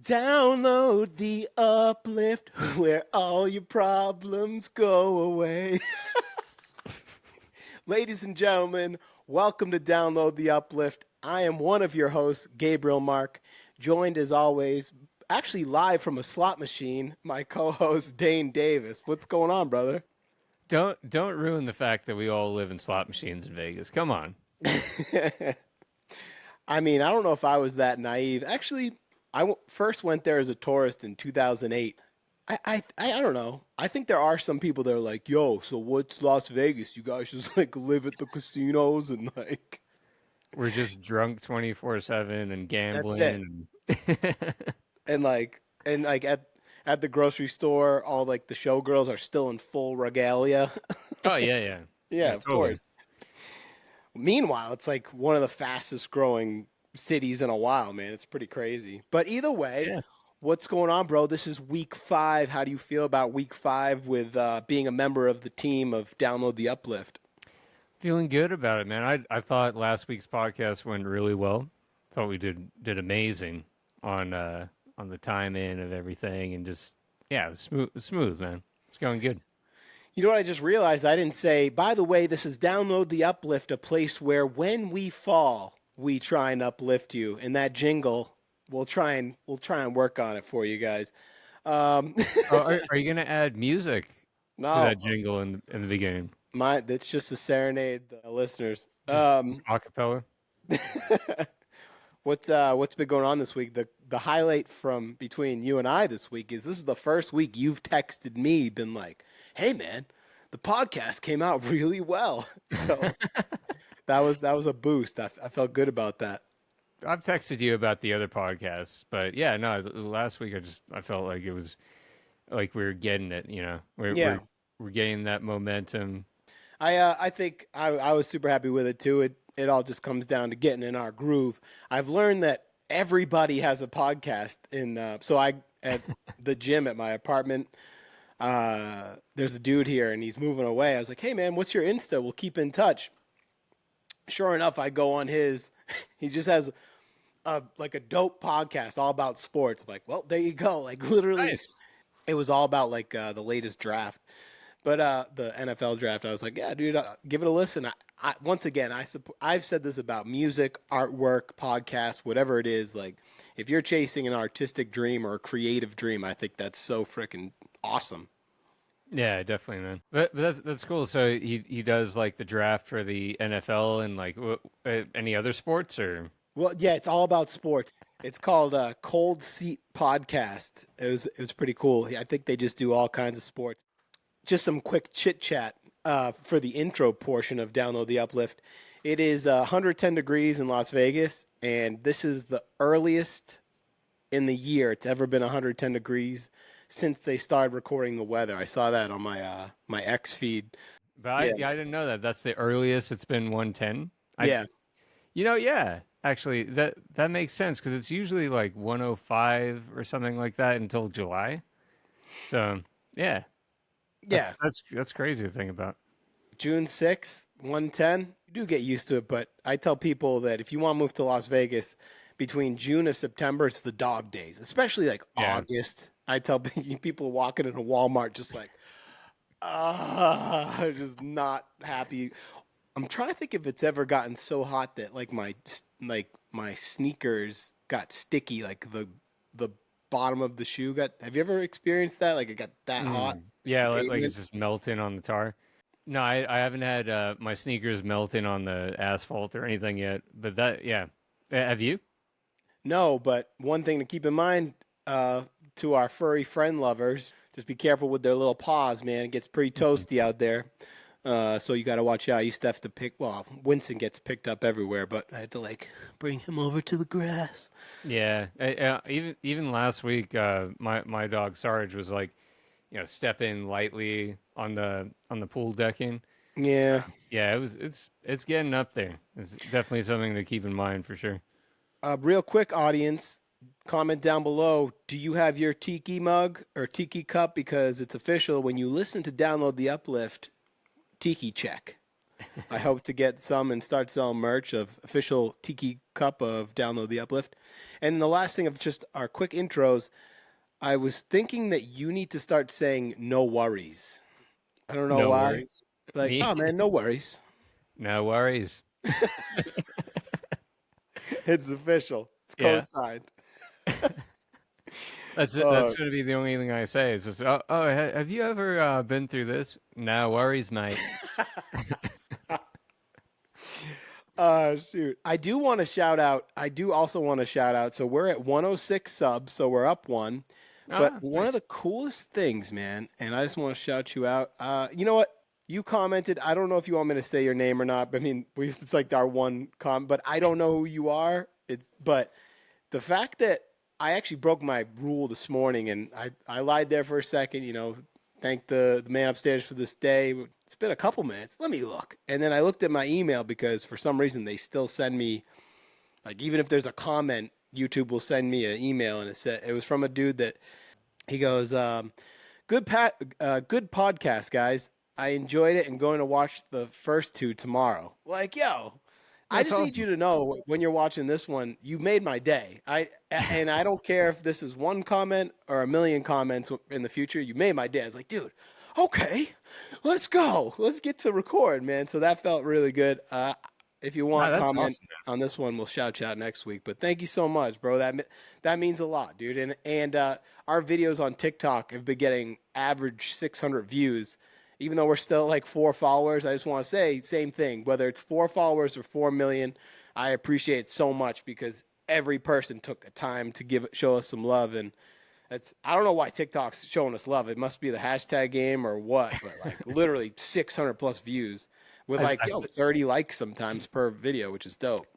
Download the Uplift where all your problems go away. Ladies and gentlemen, welcome to Download the Uplift. I am one of your hosts, Gabriel Mark, joined as always, actually live from a slot machine, my co-host Dane Davis. What's going on, brother? Don't ruin the fact that we all live in slot machines in Vegas. Come on. I mean, I don't know if I was that naive. Actually, first went there as a tourist in 2008. I don't know. I think there are some people that are like, yo, so what's Las Vegas? You guys just like live at the casinos and like We're just drunk 24/7 and that's it. gambling. And like at the grocery store, all like the showgirls are still in full regalia. Oh yeah, yeah. Yeah, Yeah, of totally. course. Meanwhile, it's like one of the fastest growing cities in a while, man. It's pretty crazy. But either way, Yeah. what's going on, bro? This is week 5. How do you feel about week 5 with being a member of the team of Download the Uplift? Feeling good about it, man. I thought last week's podcast went really well. Thought we did amazing on the time in of everything and just yeah, it was smooth, man. It's going good. You know what I just realized? I didn't say, by the way, this is Download the Uplift, a place where when we fall, we try and uplift you. And that jingle, we'll try and work on it for you guys. Um, Oh, are you gonna add music to no, that jingle in the beginning? that's just a serenade, the listeners. Just acapella? What's been going on this week? The highlight from between you and I this week is this is the first week you've texted me, been like, "Hey man, the podcast came out really well." So that was a boost. I felt good about that. I've texted you about the other podcasts, but yeah, no, last week I felt like it was like we were getting it, you know. We're Yeah, we're we're getting that momentum. I think I was super happy with it too. It all just comes down to getting in our groove. I've learned that everybody has a podcast in. So I at the gym at my apartment. There's a dude here and he's moving away. I was like, hey man, what's your Insta? We'll keep in touch. Sure enough, I go on his. He just has a dope podcast all about sports. I'm like, well, there you go. Like literally, Nice. it was all about like the latest draft, but the NFL draft. I was like, yeah, dude, give it a listen. Once again, I've said this about music, artwork, podcast, whatever it is. Like, if you're chasing an artistic dream or a creative dream, I think that's so freaking awesome. Yeah, definitely, man. But that's cool. So he does like the draft for the NFL and like any other sports or Well, yeah, it's all about sports. It's called Cold Seat Podcast. It was pretty cool. I think they just do all kinds of sports. Just some quick chit chat for the intro portion of Download the Uplift. It is 110 degrees in Las Vegas, and this is the earliest in the year it's ever been 110 degrees since they started recording the weather. I saw that on my X feed. but Yeah, yeah, I didn't know that. That's the earliest it's been 110. I yeah, yeah, actually that makes sense cuz it's usually like 105 or something like that until July. So, yeah, yeah. that's crazy to think about. June 6th, 110. You do get used to it, but I tell people that if you want to move to Las Vegas between June and September, it's the dog days, especially like Yeah. August. I tell people walking into Walmart just like, just not happy. I'm trying to think if it's ever gotten so hot that like my sneakers got sticky, like the bottom of the shoe got. Have you ever experienced that? Like it got that hot, Yeah, the like pavement. it's just melting on the tar. No, I haven't had my sneakers melting on the asphalt or anything yet. But that, yeah. Have you? No, but one thing to keep in mind uh, to our furry friend lovers, just be careful with their little paws, man. It gets pretty toasty out there. So you got to watch out. I used to have to well, Winston gets picked up everywhere, but I had to like bring him over to the grass. Yeah. Even last week, my dog Sarge was like, stepping lightly on the pool decking. Yeah. Yeah, it's getting up there. It's definitely something to keep in mind for sure. Real quick, audience, comment down below. Do you have your tiki mug or tiki cup? Because it's official. When you listen to Download the Uplift, tiki check. I hope to get some and start selling merch of official Tiki Cup of Download the Uplift. And the last thing of just our quick intros, I was thinking that you need to start saying no worries. I don't know No why. worries. Like, Me? oh man, no worries. No worries. It's official. It's Yeah. co-signed. That's it. Uh, That's going to be the only thing I say. It's just, have you ever been through this? No worries, mate. Shoot. I do want to shout out. I do also want to shout out. So we're at 106 subs, so we're up one. But Ah, one of the nice. coolest things, man, and I just want to shout you out. You know what? You commented. I don't know if you want me to say your name or not. But I mean, it's like our one but I don't know who you are. But the fact that I actually broke my rule this morning and I lied there for a second, thank the man upstairs for this day. It's been a couple minutes. Let me look. And then I looked at my email because for some reason they still send me, like, even if there's a comment, YouTube will send me an email and it was from a dude that he goes, good podcast, guys. I enjoyed it and going to watch the first two tomorrow. Like, yo, I That's just need you awesome. to know when you're watching this one, you made my day. And I don't care if this is one comment or a million comments in the future. You made my day. I was like, dude, okay, let's go. Let's get to record, man. So that felt really good. If you Ah, want that's comment awesome. on this one, we'll shout you out next week. But thank you so much, bro. That means a lot, dude. And our videos on TikTok have been getting average 600 views. Even though we're still like 4 followers, I just want to say same thing. Whether it's 4 followers or 4 million, I appreciate it so much because every person took a time to show us some love, and I don't know why TikTok's showing us love. It must be the hashtag game or what, but like literally 600 plus views with I, like I, 30 likes sometimes per video, which is dope.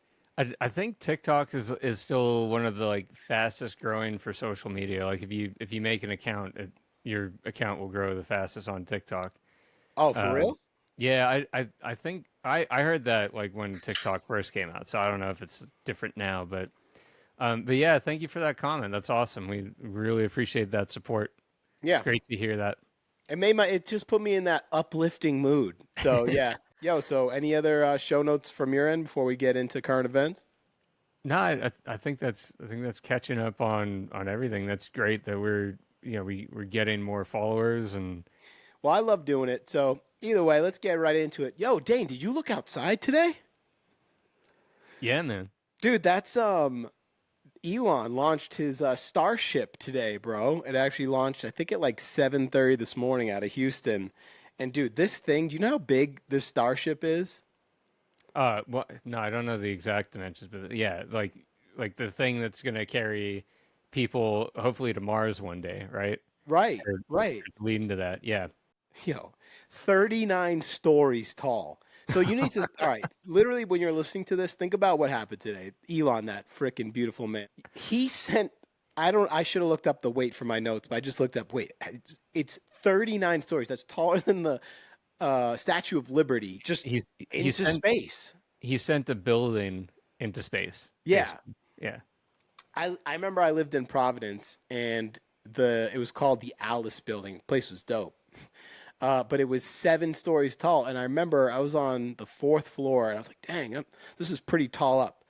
I think TikTok is still one of the like fastest growing for social media. Like if you make an account, your account will grow the fastest on TikTok. Oh, for Um, real? yeah, I think I heard that like when TikTok first came out. So I don't know if it's different now, but yeah, thank you for that comment. That's awesome. We really appreciate that support. It's Yeah. great to hear that. It just put me in that uplifting mood. So yeah. Yo, so any other show notes from your end before we get into current events? No, I think that's catching up on everything. That's great that we're getting more followers and Well, I love doing it. So either way, let's get right into it. Yo, Dane, did you look outside today? yeah, man. Dude, that's Elon launched his Starship today, bro. It actually launched, I think, at like 7:30 this morning out of Houston. And dude, this thing, do you know how big this Starship is? Well, no, I don't know the exact dimensions, but yeah, like the thing that's gonna carry people hopefully to Mars one day, right? Right, Or right. it's leading to that. Yeah. Yo, 39 stories tall. So you need to, all right, literally when you're listening to this, think about what happened today. Elon, that freaking beautiful man. He sent, I should have looked up the weight for my notes, but I just looked up, wait, it's 39 stories. That's taller than the Statue of Liberty, just He into sent space. he sent a building into space, Yeah. basically. Yeah. I remember I lived in Providence and it was called the Alice Building. The place was dope. But it was 7 stories tall. And I remember I was on the fourth floor and I was like, dang, this is pretty tall up.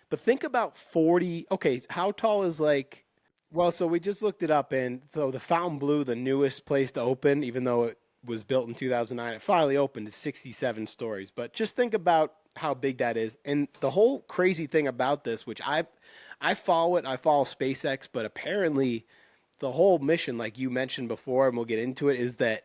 But think about 40. Okay, how tall is like, well, so we just looked it up. And so the Fontainebleau, the newest place to open, even though it was built in 2009, it finally opened to 67 stories. But just think about how big that is. And the whole crazy thing about this, which I follow it, I follow SpaceX, but apparently the whole mission, like you mentioned before, and we'll get into it, is that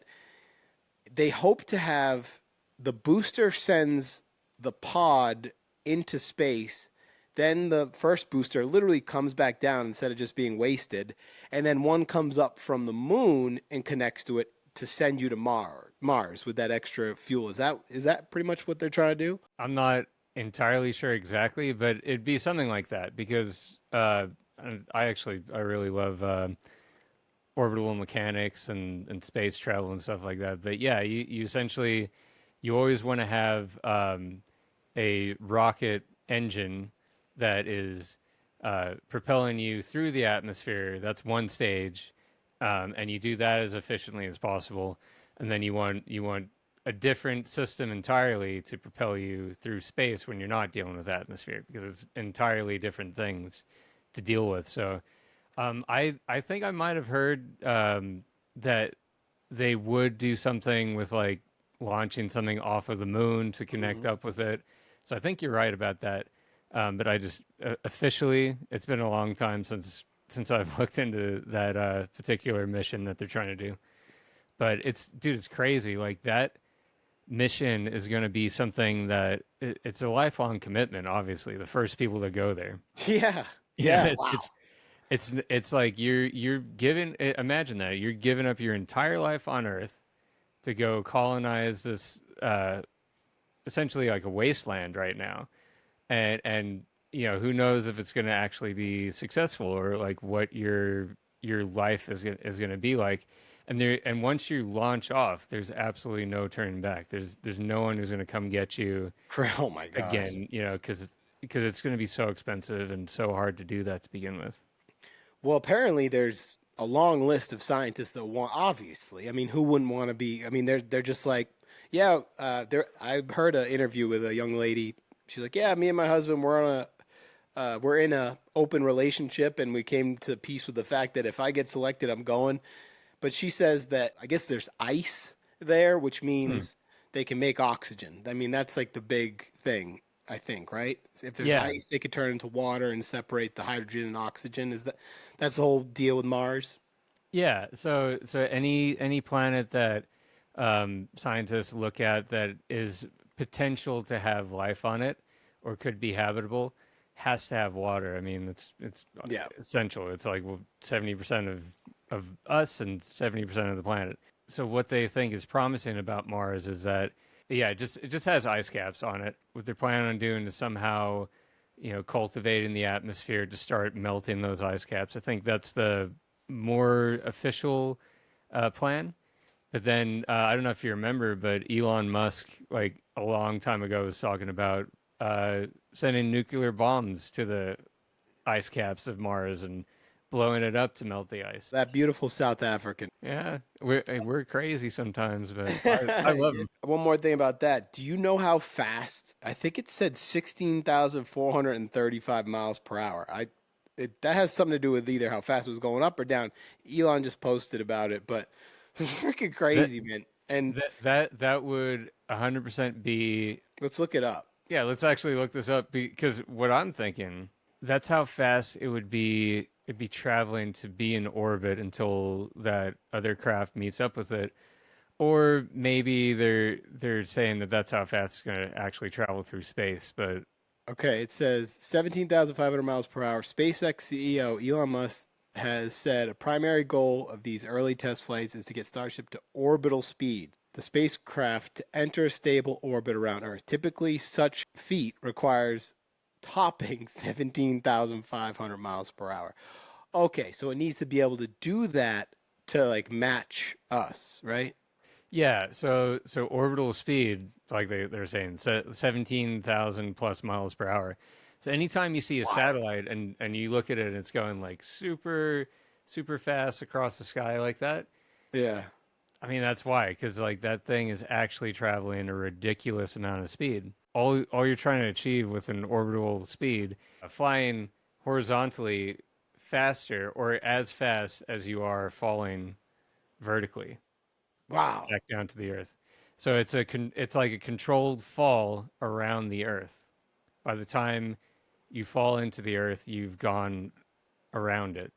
they hope to have the booster sends the pod into space. Then the first booster literally comes back down instead of just being wasted. And then one comes up from the moon and connects to it to send you to Mars with that extra fuel. Is that pretty much what they're trying to do? I'm not entirely sure exactly, but it'd be something like that because I really love orbital mechanics and space travel and stuff like that. But yeah, you essentially you always want to have a rocket engine that is propelling you through the atmosphere. That's one stage, and you do that as efficiently as possible. And then you want a different system entirely to propel you through space when you're not dealing with atmosphere, because it's entirely different things to deal with. So I think I might have heard that they would do something with like launching something off of the moon to connect Mhm. up with it. So I think you're right about that. But I just officially, it's been a long time since I've looked into that particular mission that they're trying to do. But it's dude, it's crazy. Like that mission is going to be something that it's a lifelong commitment. Obviously, the first people to go there. Yeah. You know, Yeah. it's Wow. it's it's like you're giving. Imagine that you're giving up your entire life on Earth to go colonize this essentially like a wasteland right now, and you know who knows if it's going to actually be successful or like what your life is going to be like. And once you launch off, there's absolutely no turning back. There's no one who's going to come get you Oh my gosh. again, you know, because it's going to be so expensive and so hard to do that to begin with. Well, apparently there's a long list of scientists that want. Obviously, I mean, who wouldn't want to be? I mean, they're just like, yeah. There, I heard an interview with a young lady. She's like, yeah, me and my husband we're in a open relationship, and we came to peace with the fact that if I get selected, I'm going. But she says that I guess there's ice there, which Hmm. means they can make oxygen. I mean, that's like the big thing, I think, right? If there's Yeah, ice, they could turn into water and separate the hydrogen and oxygen. Is that's the whole deal with Mars? yeah. So any planet that scientists look at that is potential to have life on it or could be habitable has to have water. I mean, it's Yeah. essential. It's like 70% of us and 70% of the planet. So what they think is promising about Mars is that yeah, it just has ice caps on it. What they're planning on doing is somehow, you know, cultivating the atmosphere to start melting those ice caps. I think that's the more official plan. But then I don't know if you remember, but Elon Musk, like a long time ago, was talking about sending nuclear bombs to the ice caps of Mars and blowing it up to melt the ice. That beautiful South African. Yeah, we're crazy sometimes, but I love them. One more thing about that. Do you know how fast? I think it said 16,435 miles per hour. That has something to do with either how fast it was going up or down. Elon just posted about it, but it's freaking That crazy, man. And that would 100% be. let's look it up. Yeah, let's actually look this up because what I'm thinking, that's how fast it would be. It'd be traveling to be in orbit until that other craft meets up with it. Or maybe they're saying that that's how fast it's going to actually travel through space. But Okay, it says 17,500 miles per hour. SpaceX CEO Elon Musk has said a primary goal of these early test flights is to get Starship to orbital speed. The spacecraft to enter a stable orbit around Earth. Typically, such feat requires topping 17,500 miles per hour. Okay, so it needs to be able to do that to like match us, right? yeah, so orbital speed, like they're saying, 17,000 plus miles per hour. So anytime you see a Wild. satellite and you look at it and it's going like super fast across the sky like that, Yeah. I mean that's why, because like that thing is actually traveling a ridiculous amount of speed. All you're trying to achieve with an orbital speed, flying horizontally faster or as fast as you are falling vertically Wow. back down to the earth. So it's like a controlled fall around the earth. By the time you fall into the earth, you've gone around it.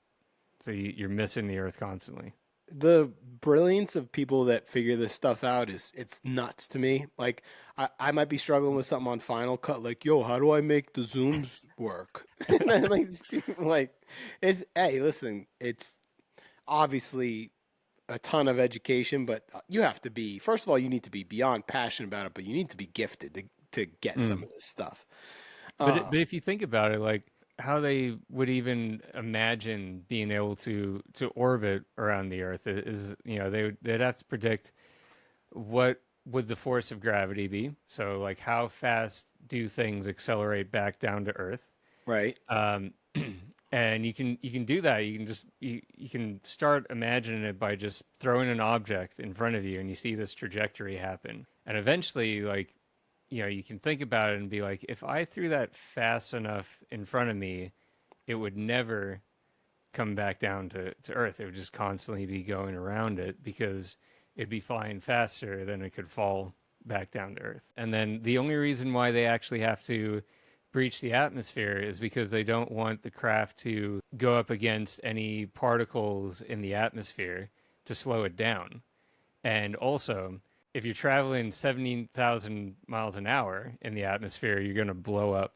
So you're missing the earth constantly. The brilliance of people that figure this stuff out is it's nuts to me. Like I might be struggling with something on Final Cut, like, yo, how do I make the zooms work? And then like these people, like it's hey, listen, it's obviously a ton of education, but you have to be first of all, you need to be beyond passionate about it, but you need to be gifted to get some Mm. of this stuff. But if you think about it, like how they would even imagine being able to orbit around the Earth is, you know, they'd have to predict what would the force of gravity be. So like how fast do things accelerate back down to Earth? Right? Um, and you can do that. You can start imagining it by just throwing an object in front of you, and you see this trajectory happen. And eventually, like, you can think about it and be like, if I threw that fast enough in front of me, it would never come back down to Earth. It would just constantly be going around it because it'd be flying faster than it could fall back down to Earth. And then the only reason why they actually have to breach the atmosphere is because they don't want the craft to go up against any particles in the atmosphere to slow it down. And also, if you're traveling 17,000 miles an hour in the atmosphere, you're going to blow up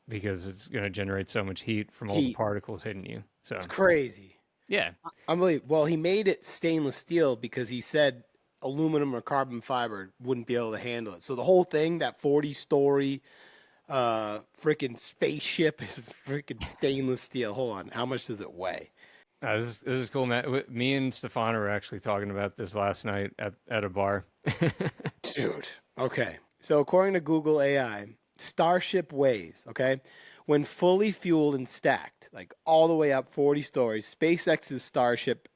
because it's going to generate so much heat from all the Heat. particles hitting you. It's So, crazy. yeah. Unbelievable. Well, he made it stainless steel because he said aluminum or carbon fiber wouldn't be able to handle it. So the whole thing, that 40-story freaking spaceship is freaking stainless steel. Hold on. How much does it weigh? This is cool, man. Me and Stefano were actually talking about this last night at a bar. Dude. Okay. So according to Google AI, Starship weighs, okay? When fully fueled and stacked, like all the way up 40 stories, SpaceX's Starship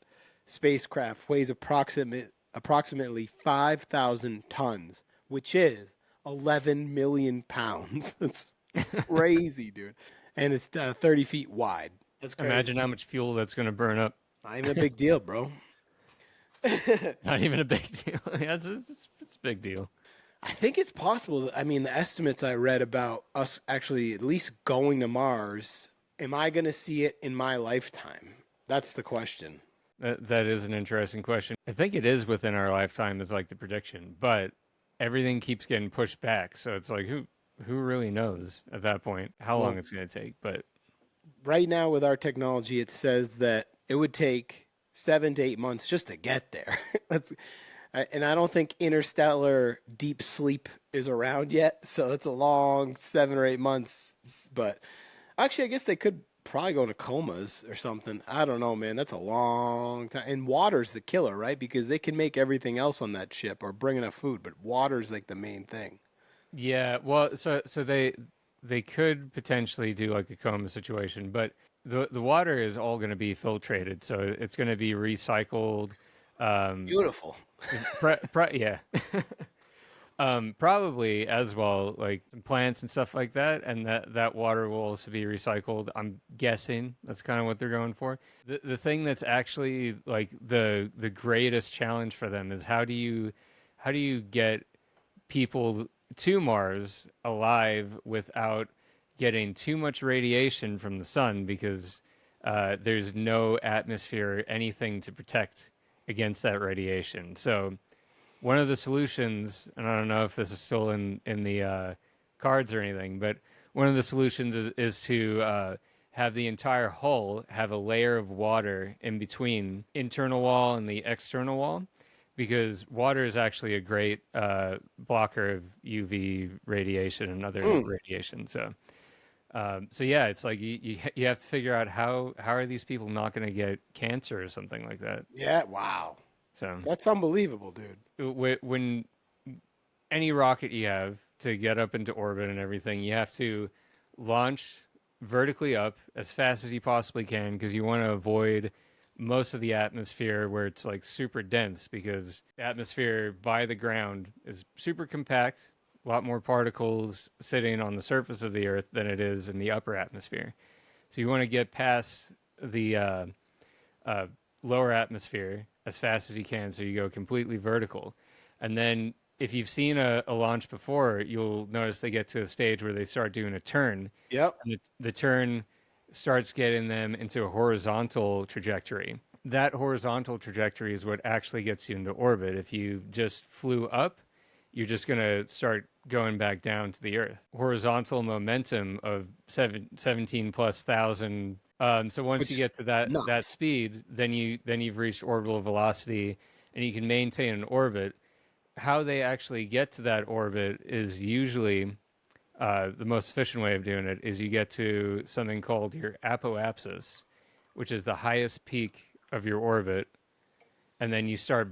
spacecraft weighs approximately 5,000 tons, which is 11 million pounds. That's crazy, dude. And it's 30 feet wide. That's crazy. Imagine how much fuel that's going to burn up. Not even a big deal, bro. Not even a big deal. Yeah, it's a big deal. I think it's possible. I mean, the estimates I read about us actually at least going to Mars, am I going to see it in my lifetime? That's the question. That is an interesting question. I think it is within our lifetime is like the prediction, but everything keeps getting pushed back. So it's like who really knows at that point how long Well, it's going to take? But right now with our technology, it says that it would take 7 to 8 months just to get there. And I don't think interstellar deep sleep is around yet, so it's a long 7 or 8 months. But actually, I guess they could probably go into comas or something. I don't know, man. That's a long time. And water's the killer, right? Because they can make everything else on that ship or bring enough food, but water's like the main thing. yeah, well, so they could potentially do like a coma situation, but the water is all going to be filtrated, so it's going to be recycled. Um, Beautiful. yeah. Probably as well, like plants and stuff like that, and that water will also be recycled. I'm guessing that's kind of what they're going for. The thing that's actually like the greatest challenge for them is how do you get people to Mars alive without getting too much radiation from the sun because there's no atmosphere or anything to protect against that radiation. So one of the solutions, and I don't know if this is still in the cards or anything, but one of the solutions is to have the entire hull have a layer of water in between internal wall and the external wall, because water is actually a great blocker of UV radiation and other Hmm. radiation. So yeah, it's like you have to figure out how are these people not going to get cancer or something like that. Yeah. Wow. So That's unbelievable, dude. when any rocket you have to get up into orbit and everything, you have to launch vertically up as fast as you possibly can because you want to avoid most of the atmosphere where it's like super dense because the atmosphere by the ground is super compact, a lot more particles sitting on the surface of the earth than it is in the upper atmosphere. So you want to get past the uh, lower atmosphere as fast as you can so you go completely vertical. And then if you've seen a launch before, you'll notice they get to a stage where they start doing a turn, Yep. and the turn starts getting them into a horizontal trajectory. That horizontal trajectory is what actually gets you into orbit. If you just flew up, you're just going to start going back down to the earth. Horizontal momentum of 17 plus thousand. So once Which you is get to that nuts. speed, then you've reached orbital velocity, and you can maintain an orbit. How they actually get to that orbit is usually the most efficient way of doing it is you get to something called your apoapsis, which is the highest peak of your orbit, and then you start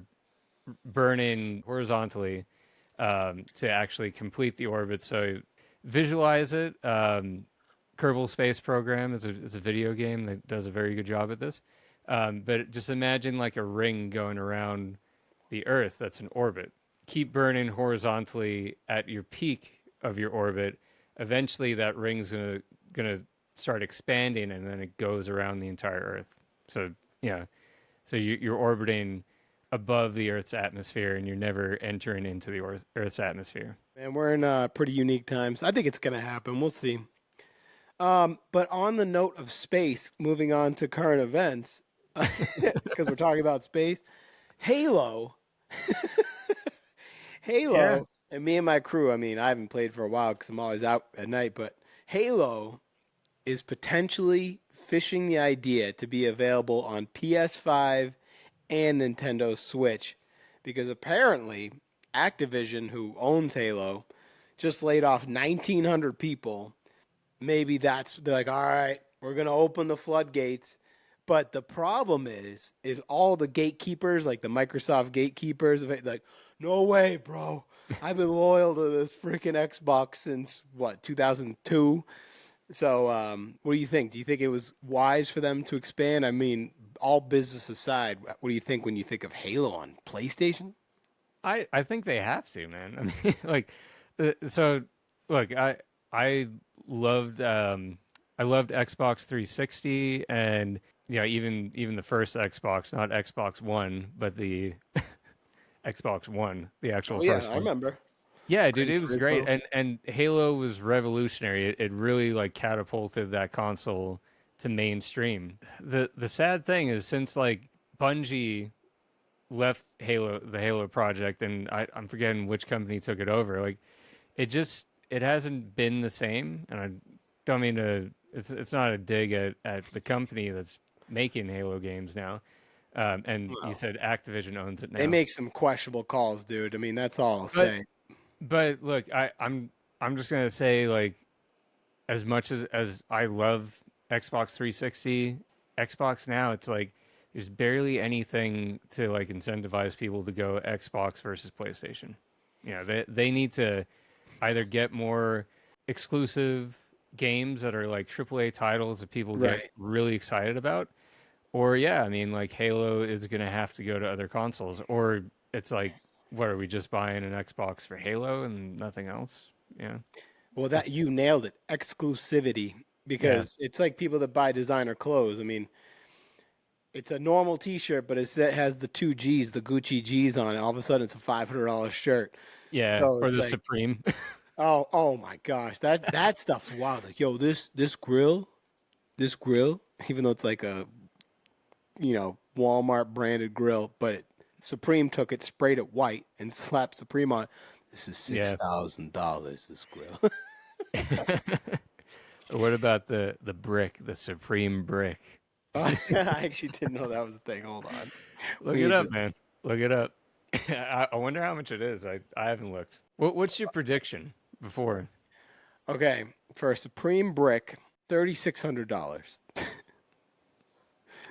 burning horizontally to actually complete the orbit. So visualize it. Kerbal Space Program is a video game that does a very good job at this. But just imagine like a ring going around the Earth that's an orbit. keep burning horizontally at your peak of your orbit, eventually that ring's gonna start expanding, and then it goes around the entire Earth. So yeah, so you're orbiting above the Earth's atmosphere, and you're never entering into the Earth's atmosphere. And we're in pretty unique times. I think it's gonna happen. We'll see. But on the note of space, moving on to current events, because we're talking about space, Halo, Yeah, Halo, and me and my crew. I mean, I haven't played for a while because I'm always out at night. But Halo is potentially fishing the idea to be available on PS5 and Nintendo Switch, because apparently Activision, who owns Halo, just laid off 1,900 people. Maybe they're like, all right, we're gonna open the floodgates. But the problem is, if all the gatekeepers, like the Microsoft gatekeepers, like, no way, bro. I've been loyal to this freaking Xbox since what, 2002. So, what do you think? Do you think it was wise for them to expand? I mean, all business aside, what do you think when you think of Halo on PlayStation? I think they have to, man. I mean, like, so look, I loved I loved Xbox 360, and yeah, even the first Xbox, not Xbox One, but the Xbox One, the actual Oh yeah, first I one. remember. Yeah, dude, Gran it was great, Turismo. and Halo was revolutionary. It really like catapulted that console to mainstream. The sad thing is, since like Bungie left the Halo project, and I'm forgetting which company took it over. Like it hasn't been the same, and I don't mean to. It's not a dig at the company that's making Halo games now. And you Well, said Activision owns it they now, make some questionable calls, dude. I mean, that's all I'll but say. look, I'm just gonna say, like, as much as I love Xbox 360, Xbox now, it's like there's barely anything to like incentivize people to go Xbox versus PlayStation. You know, they need to either get more exclusive games that are like AAA titles that people get Right. really excited about, or yeah, I mean, like Halo is gonna have to go to other consoles, or it's like, what are we just buying an Xbox for Halo and nothing else? Yeah, Well, that it's you nailed it. Exclusivity. yeah. Because it's like people that buy designer clothes. I mean, it's a normal T-shirt, but it has the two G's, the Gucci G's on it. All of a sudden, it's a $500 shirt. Yeah, So or it's the like, Supreme. oh my gosh, that stuff's wild. Like, yo, this grill, even though it's like a Walmart branded grill, but Supreme took it, sprayed it white, and slapped Supreme on it. This is Yeah. $6,000. This grill. Or what about the brick, the Supreme brick? I actually didn't know that was a thing. Hold on. Look We it need up, to. man. Look it up. I wonder how much it is. I haven't looked. What's your prediction before? Okay, for a Supreme brick, $3,600.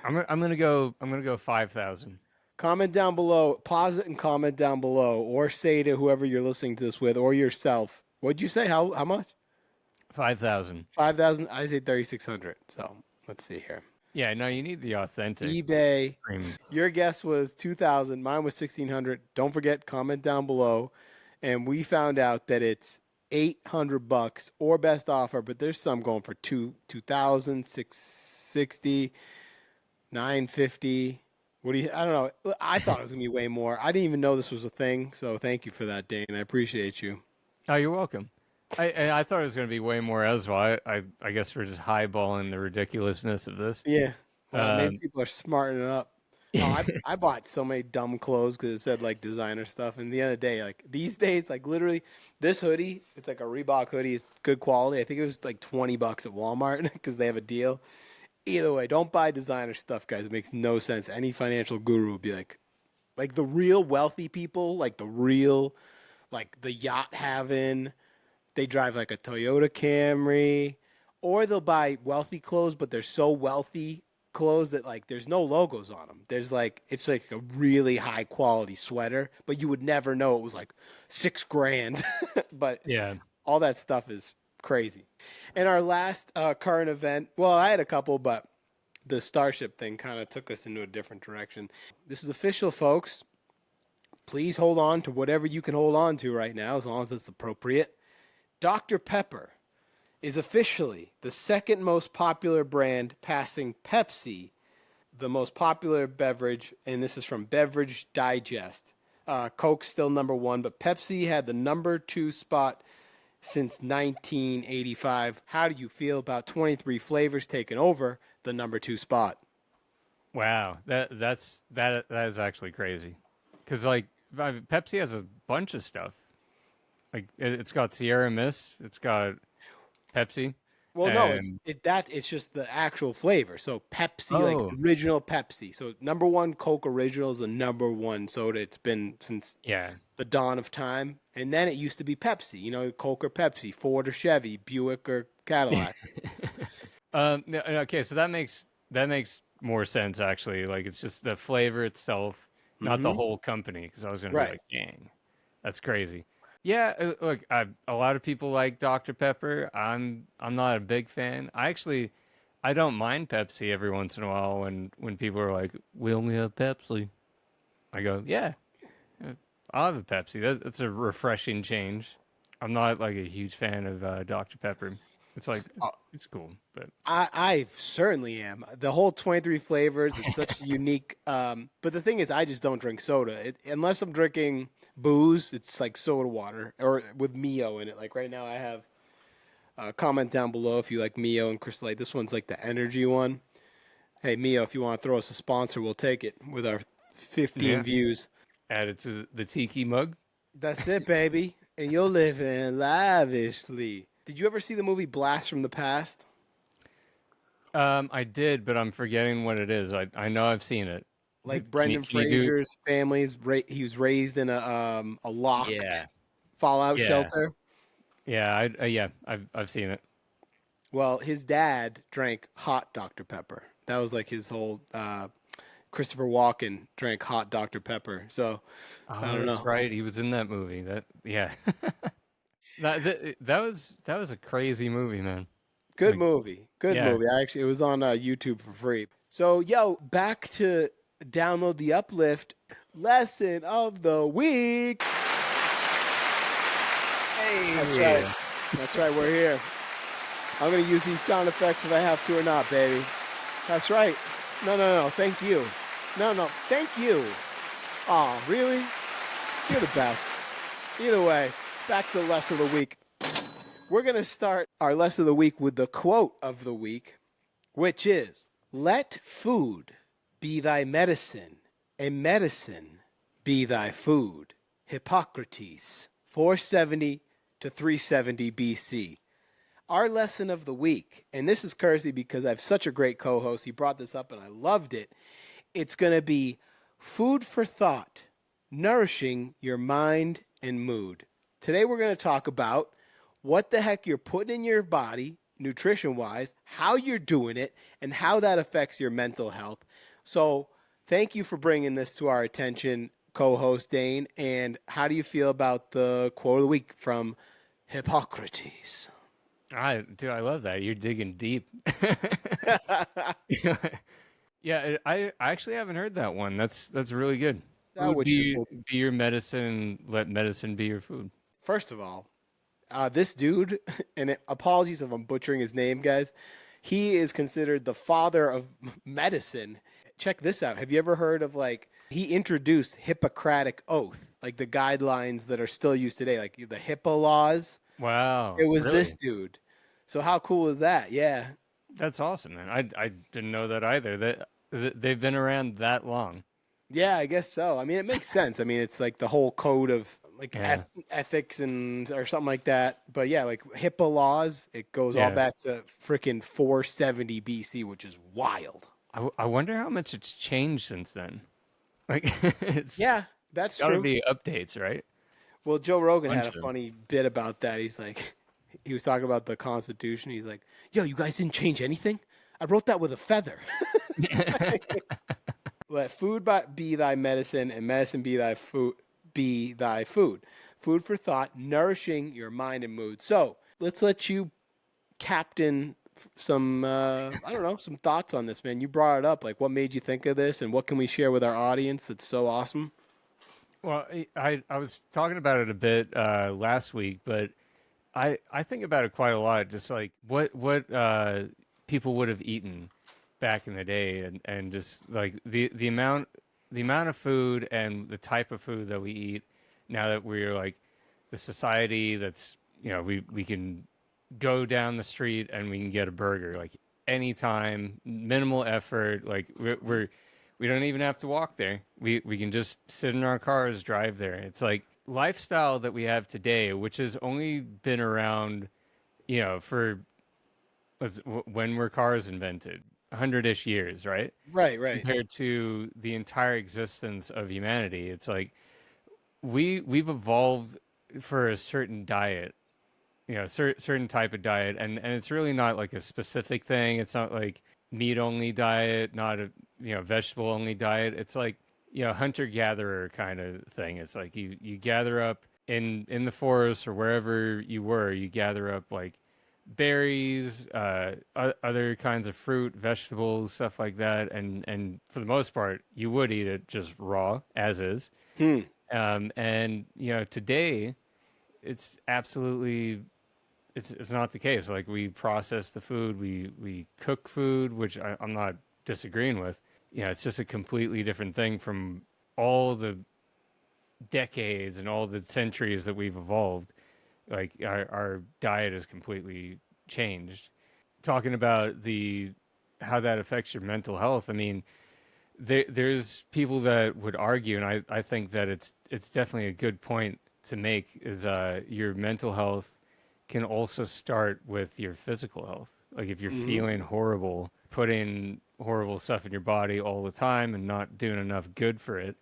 I'm gonna go 5,000. Comment down below. Pause it and comment down below, or say to whoever you're listening to this with, or yourself. What'd you say? How much? 5,000. 5,000. I say 3,600. So let's see here. Yeah, no, you need the authentic eBay. Supreme. Your guess was 2,000. Mine was 1,600. Don't forget, comment down below. And we found out that it's $800 or best offer, but there's some going for 2,000, 660, 950. What do you? I don't know. I thought it was gonna be way more. I didn't even know this was a thing. So thank you for that, Dane. I appreciate you. Oh, you're welcome. I thought it was gonna be way more as well. I guess we're just highballing the ridiculousness of this. Yeah. Well, maybe Um, people are smartening up. Oh, I bought so many dumb clothes because it said like designer stuff. And at the end of the day, like these days, like literally, this hoodie, it's like a Reebok hoodie, it's good quality. I think it was like $20 at Walmart because they have a deal. Either way, don't buy designer stuff, guys. It makes no sense. Any financial guru would be like the real wealthy people, like the real, like the yacht having, they drive like a Toyota Camry, or they'll buy wealthy clothes, but they're so wealthy clothes that like there's no logos on them. There's like it's like a really high quality sweater, but you would never know it was like 6 grand. But yeah. all that stuff is crazy. And our last current event, well, I had a couple, but the Starship thing kind of took us into a different direction. This is official, folks. Please hold on to whatever you can hold on to right now, as long as it's appropriate. Dr. Pepper is officially the second most popular brand, passing Pepsi, the most popular beverage, and this is from Beverage Digest. Coke's still number one, but Pepsi had the number two spot since 1985. How do you feel about 23 flavors taking over the number two spot? Wow, that is actually crazy. Because like Pepsi has a bunch of stuff. Like it's got Sierra Mist, it's got Pepsi, Well, no, and it's just the actual flavor. So Pepsi, like oh original Pepsi. So number one Coke Original is the number one soda. It's been since yeah. the dawn of time. And then it used to be Pepsi. Coke or Pepsi, Ford or Chevy, Buick or Cadillac. Okay, so that makes more sense actually. Like it's just the flavor itself, not the Mm-hmm. whole company. Because I was gonna be Right. like, dang, that's crazy. Yeah, look, a lot of people like Dr. Pepper. I'm not a big fan. I don't mind Pepsi every once in a while when people are like, "We only have Pepsi." I go, "Yeah, I'll have a Pepsi. That's a refreshing change." I'm not like a huge fan of Dr. Pepper. It's like it's cool, but I certainly am. The whole 23 flavors, it's such a unique. But the thing is, I just don't drink soda. Unless I'm drinking booze, it's like soda water or with Mio in it. Like right now, I have a comment down below if you like Mio and Crystal Light. This one's like the energy one. Hey, Mio, if you want to throw us a sponsor, we'll take it with our 15 yeah. views. Add it to the tiki mug. That's it, baby. And you'll live in lavishly. Did you ever see the movie Blast from the Past? I did, but I'm forgetting what it is. I know I've seen it. Like Can you Brendan can you do? Fraser's family's he was raised in a locked Yeah, fallout yeah, shelter. yeah. Yeah, I've seen it. Well, his dad drank hot Dr. Pepper. That was like his whole Christopher Walken drank hot Dr. Pepper. So I Oh, don't that's know. right. He was in that movie. That yeah. That was a crazy movie, man. Good Like movie. Good yeah. movie. It was on YouTube for free. So yo, back to download the Uplift lesson of the week. That's right. Hey. That's right. We're here. I'm gonna use these sound effects if I have to or not, baby. That's right. No. Thank you. No. Thank you. Oh, really? You're the best. Either way, back to the lesson of the week. We're gonna start our lesson of the week with the quote of the week, which is, "Let food be thy medicine, and medicine be thy food." Hippocrates, 470 to 370 BC. Our lesson of the week, and this is courtesy because I have such a great co host. He brought this up and I loved it. It's going to be food for thought, nourishing your mind and mood. Today, we're going to talk about what the heck you're putting in your body, nutrition wise, how you're doing it, and how that affects your mental health. So, thank you for bringing this to our attention, co host Dane. And how do you feel about the quote of the week from Hippocrates? I love that. You're digging deep. Yeah, I actually haven't heard that one. That's really good. That Food which is be your medicine. Let medicine be your food. first of all, this dude, and apologies if I'm butchering his name, guys. He is considered the father of medicine. Check this out. Have you ever heard of he introduced Hippocratic Oath, like the guidelines that are still used today, like the HIPAA laws? Wow, It was this really? dude. So how cool is that? Yeah. That's awesome, man. I didn't know that either. They've been around that long. Yeah, I guess so. I mean, it makes sense. I mean, it's like the whole code of like Yeah, ethics and or something like that. But yeah, like HIPAA laws, it goes all yeah. back to freaking 470 BC, which is wild. I wonder how much it's changed since then. Like it's Yeah, that's got to true. be updates, right? Well, Joe Rogan had Bunch a of them. funny bit about that. He's like, he was talking about the Constitution. He's like, yo, you guys didn't change anything? I wrote that with a feather. Let food be thy medicine, and medicine be thy food. Be thy food. Food for thought, nourishing your mind and mood. So let's let you captain some. I don't know, some thoughts on this, man. You brought it up. Like, what made you think of this, and what can we share with our audience that's so awesome? Well, I was talking about it a bit last week, but I think about it quite a lot. Just like what people would have eaten back in the day, and just like the amount of food and the type of food that we eat now that we're like the society that's we can go down the street and we can get a burger like anytime, minimal effort. Like we don't even have to walk there. We can just sit in our cars, drive there. It's like lifestyle that we have today, which has only been around, for when were cars invented, 100-ish years, right? Right, right. Compared to the entire existence of humanity, it's like we've evolved for a certain diet, certain type of diet, and it's really not like a specific thing. It's not like meat only diet, not a vegetable only diet. It's like hunter gatherer kind of thing. It's like you gather up in the forest or wherever you were. You gather up like berries, other kinds of fruit, vegetables, stuff like that, and for the most part, you would eat it just raw as is. Hmm. And today it's absolutely it's not the case. Like we process the food, we cook food, which I'm not disagreeing with. It's just a completely different thing from all the decades and all the centuries that we've evolved. Like our diet has completely changed. Talking about the how that affects your mental health, I mean, there's people that would argue, and I think that it's definitely a good point to make, is your mental health can also start with your physical health. Like if you're Hmm. feeling horrible, putting horrible stuff in your body all the time and not doing enough good for it,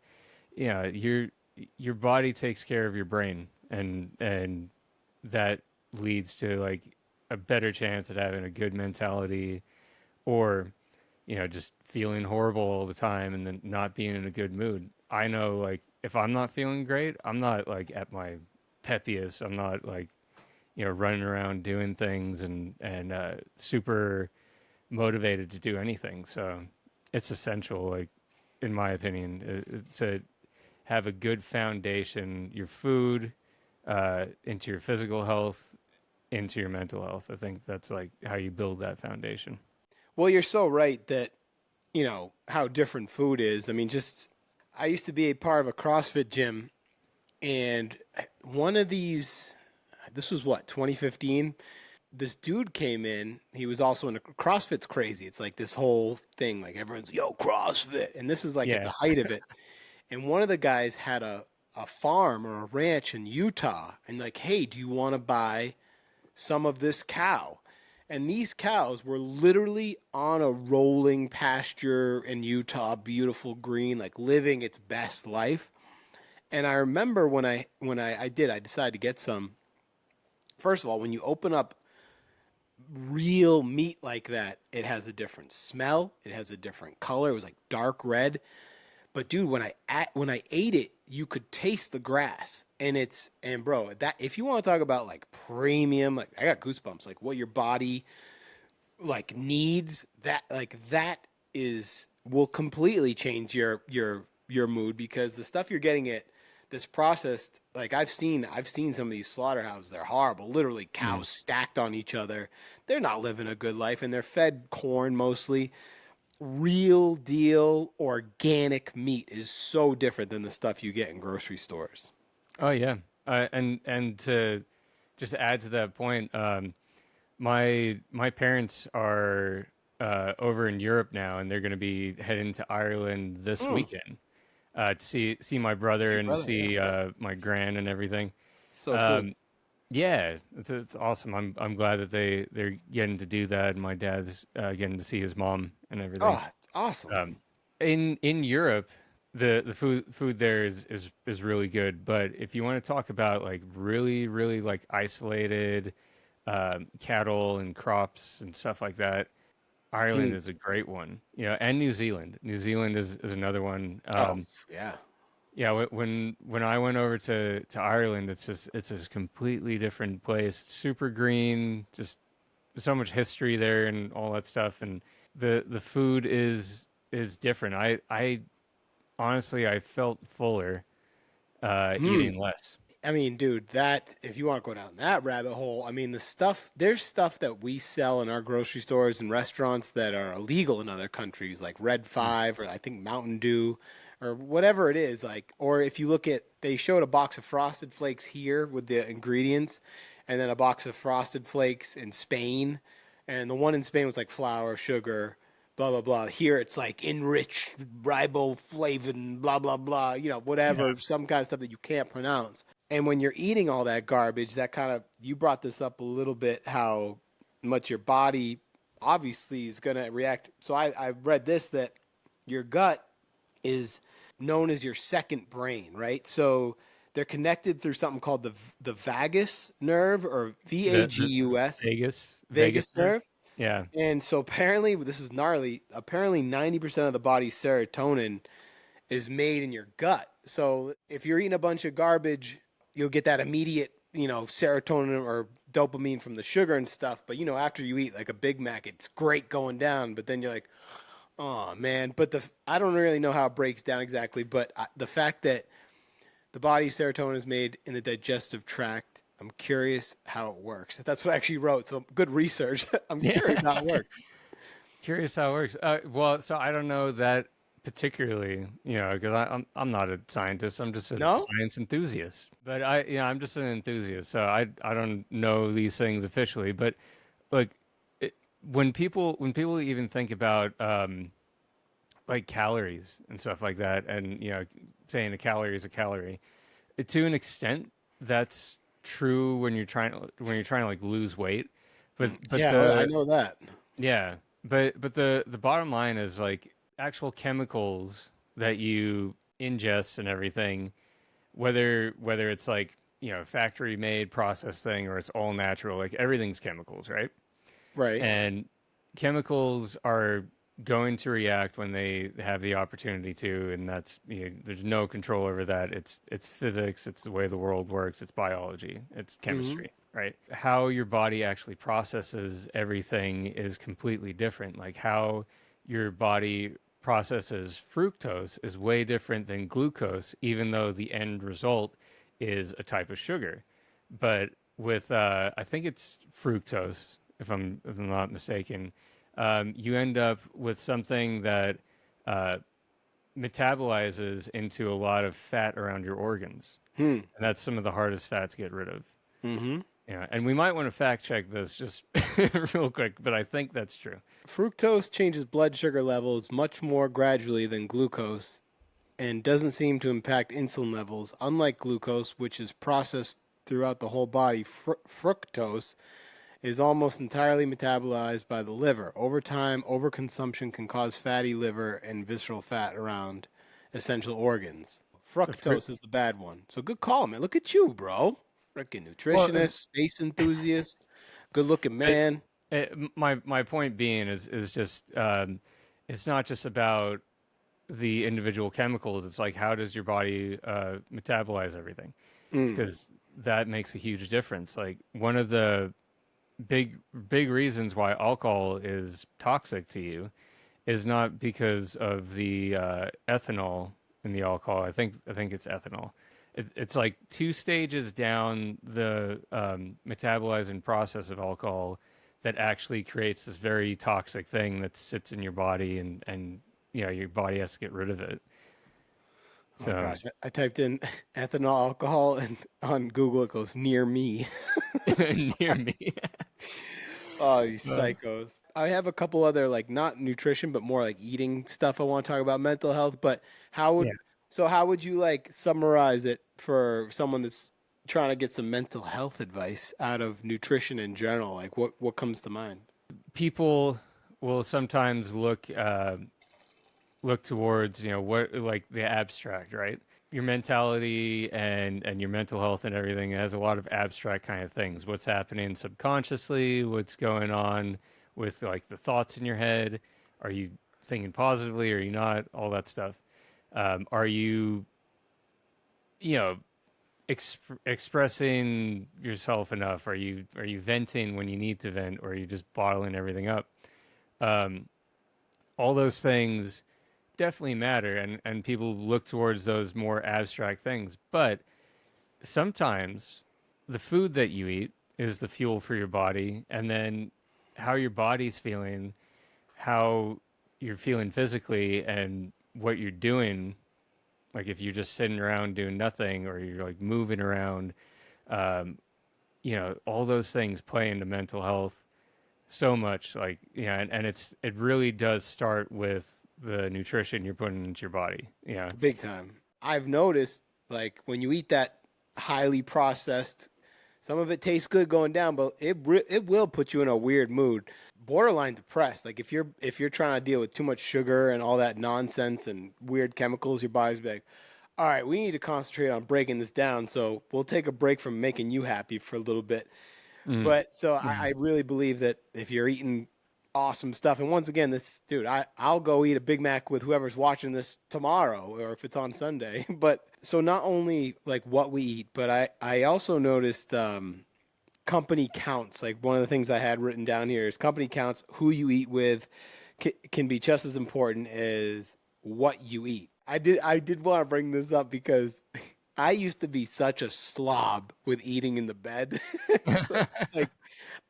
your body takes care of your brain, and that leads to like a better chance at having a good mentality, or just feeling horrible all the time and then not being in a good mood. I know, like, if I'm not feeling great, I'm not like at my peppiest. I'm not like, running around doing things and super motivated to do anything. So it's essential, like, in my opinion, to have a good foundation, your food, into your physical health, into your mental health. I think that's like how you build that foundation. Well, you're so right that, how different food is. I mean, just I used to be a part of a CrossFit gym, and one of these, this was what, 2015? This dude came in. He was also in a CrossFit's crazy. It's like this whole thing, like everyone's, yo, CrossFit. And this is like at the Yeah. height of it. And one of the guys had a farm or a ranch in Utah. And like, hey, do you want to buy some of this cow? And these cows were literally on a rolling pasture in Utah, beautiful green, like living its best life. And I remember when I decided to get some. First of all, when you open up real meat like that, it has a different smell, it has a different color. It was like dark red. But dude, when I ate it, you could taste the grass, and bro, that if you want to talk about like premium, like I got goosebumps, like what your body like needs, that is will completely change your mood, because the stuff you're getting at this processed, like I've seen some of these slaughterhouses, they're horrible, literally Mm. cows stacked on each other. They're not living a good life, and they're fed corn mostly. Real deal organic meat is so different than the stuff you get in grocery stores. Oh yeah. And to just add to that point, my parents are over in Europe now, and they're going to be heading to Ireland this Mm, weekend to see my brother your and to brother, yeah. see my gran and everything. So cool. Um, yeah, it's awesome. I'm glad that they're getting to do that, and my dad's getting to see his mom and everything. Oh, it's awesome. Um, in Europe, the food there is really good. But if you want to talk about like really like isolated cattle and crops and stuff like that, Ireland Mm. is a great one. And New Zealand. New Zealand is another one. Oh, yeah. Yeah, when I went over to Ireland, it's this completely different place. It's super green, just so much history there and all that stuff, and the food is different. I honestly I felt fuller eating less. I mean, dude, that if you want to go down that rabbit hole, I mean, there's stuff that we sell in our grocery stores and restaurants that are illegal in other countries, like Red Mm. 5 or I think Mountain Dew or whatever it is. Like, or if you look at, they showed a box of Frosted Flakes here with the ingredients, and then a box of Frosted Flakes in Spain, and the one in Spain was like flour, sugar, blah blah blah. Here it's like enriched riboflavin, blah blah blah. You know, Yeah. whatever, some kind of stuff that you can't pronounce. And when you're eating all that garbage, that kind of, you brought this up a little bit, how much your body obviously is going to react. So I read this that your gut is known as your second brain, right? So they're connected through something called the vagus nerve, or The VAGUS, Vegas vagus nerve. nerve. Yeah. And so apparently, this is gnarly. Apparently, 90% of the body's serotonin is made in your gut. So if you're eating a bunch of garbage, you'll get that immediate, serotonin or dopamine from the sugar and stuff. But after you eat like a Big Mac, it's great going down. But then you're like, oh man. But I don't really know how it breaks down exactly. But the fact that the body's serotonin is made in the digestive tract, I'm curious how it works. That's what I actually wrote. So good research. I'm Yeah. curious how it works. Curious how it works. Well, so I don't know that particularly, because I'm not a scientist. I'm just a No? science enthusiast. But I'm just an enthusiast. So I don't know these things officially. But like, when people even think about like calories and stuff like that, and saying a calorie is a calorie, to an extent, that's true when you're trying to like lose weight. But Yeah, I the know that. Yeah, but the bottom line is like actual chemicals that you ingest and everything, whether it's like, factory made processed thing or it's all natural, like everything's chemicals, right? Right. And chemicals are going to react when they have the opportunity to, and that's, there's no control over that. It's physics, it's the way the world works, it's biology, it's Hmm. chemistry, right? How your body actually processes everything is completely different. Like how your body processes fructose is way different than glucose, even though the end result is a type of sugar. But with I think it's fructose, if I'm not mistaken, you end up with something that uh, metabolizes into a lot of fat around your organs, Hmm. and that's some of the hardest fat to get rid of. Hmm. Yeah, and we might want to fact check this just real quick, but I think that's true. Fructose changes blood sugar levels much more gradually than glucose and doesn't seem to impact insulin levels. Unlike glucose, which is processed throughout the whole body, fructose is almost entirely metabolized by the liver. Over time, overconsumption can cause fatty liver and visceral fat around essential organs. The fruit. Fructose is the bad one. So good call, man. Look at you, bro. Freaking Well, nutritionist, space enthusiast, good looking but man. my point being is just it's not just about the individual chemicals. It's like how does your body metabolize everything? Mm. Because that makes a huge difference. Like one of the big reasons why alcohol is toxic to you is not because of the ethanol in the alcohol. I think it's ethanol. It's like two stages down the metabolizing process of alcohol that actually creates this very toxic thing that sits in your body, and your body has to get rid of it. Oh So gosh, I typed in ethanol alcohol and on Google it goes near me. near me. Oh, these Uh, psychos. I have a couple other like not nutrition but more like eating stuff I want to talk about mental health, but how yeah. would how would you like summarize it for someone that's trying to get some mental health advice out of nutrition in general? Like what comes to mind? People will sometimes look towards what, like the abstract, right? Your mentality and your mental health and everything has a lot of abstract kind of things. What's happening subconsciously, what's going on with like the thoughts in your head, are you thinking positively, are you not, all that stuff. Are you you know expressing yourself enough, are you venting when you need to vent, or are you just bottling everything up? um, all those things definitely matter, and people look towards those more abstract things. But sometimes the food that you eat is the fuel for your body, and then how your body's feeling, how you're feeling physically, and what you're doing. Like if you're just sitting around doing nothing, or you're like moving around, um, all those things play into mental health so much. Like, and it really does start with the nutrition you're putting into your body. Yeah. Big time. I've noticed like when you eat that highly processed, some of it tastes good going down, but it will put you in a weird mood, borderline depressed. Like if you're trying to deal with too much sugar and all that nonsense and weird chemicals, your body's be like, all right, we need to concentrate on breaking this down. So we'll take a break from making you happy for a little bit. Mm. But so I really believe that if you're eating awesome stuff, and once again, this dude, I'll go eat a Big Mac with whoever's watching this tomorrow, or if it's on Sunday. But so not only like what we eat, but I also noticed company counts. Like one of the things I had written down here is company counts. Who you eat with can be just as important as what you eat. I did want to bring this up because I used to be such a slob with eating in the bed. So, like